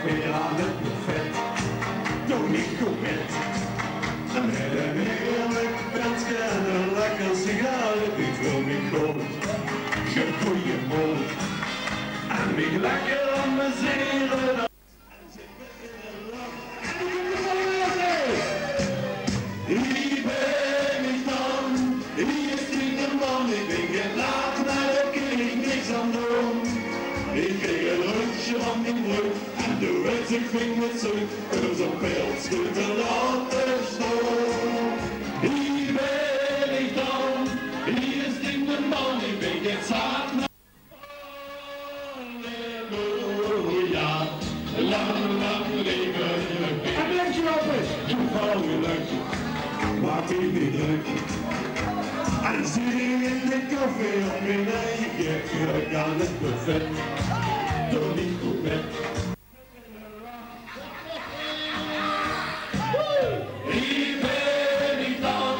weer aan het buffet. Doe niet goed met. Met een heerlijk pensje en een lekker sigaret. Ik wil me gewoon een goeie mol. En me lekker amuseren. Hier ben ik dan, hier is de man, ik ben gelaat, maar daar kun ik niks aan doen. Ik kreeg een rutje van mijn broek en de wet ik ving met zo'n om zo'n pijltje te laten staan. Hier ben ik dan, hier is de man, ik ben gelaat, maar halleluja, lang, lang leven je. En blijf je open, toevallig. Maak ik niet druk. En zit ik in de koffie op mijn eigen kruk aan het buffet. Doe niet goed met. Hier ben ik dan,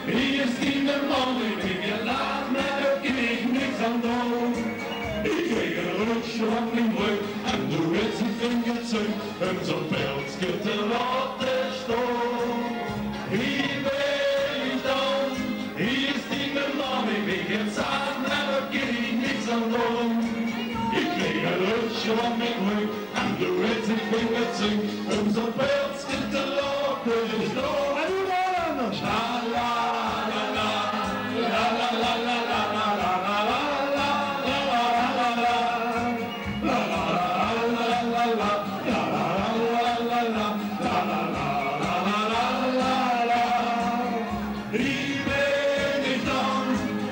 hier is die man, ik ben gelaat, maar daar kan ik niks aan doen. Ik kreeg een rutje van mijn broek en doe het zijn vingers uit om zo'n pijltje te laten staan. Hier ben ik dan, hier is die man, ik ben gezegd, maar daar kan ik niks aan doen. Ik kreeg een rutje van mijn broek en doe het zijn vingers uit om zo'n pijltje te laten staan. En hoe dan? La la la la, la la la la la la la la la la la la la la la la. Hier ben ik dan,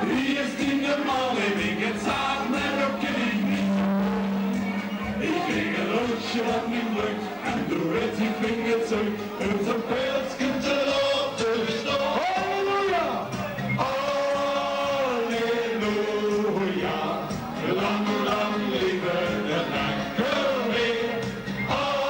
hier is die man, ik ben gezegd, maar daar kan ik niet. Ik kreeg een rutje van mijn broek en doe het zijn vingers uit om zo'n pijltje te laten staan. Halleluja! Halleluja! Lang, lang leven de lekker weer. Halleluja!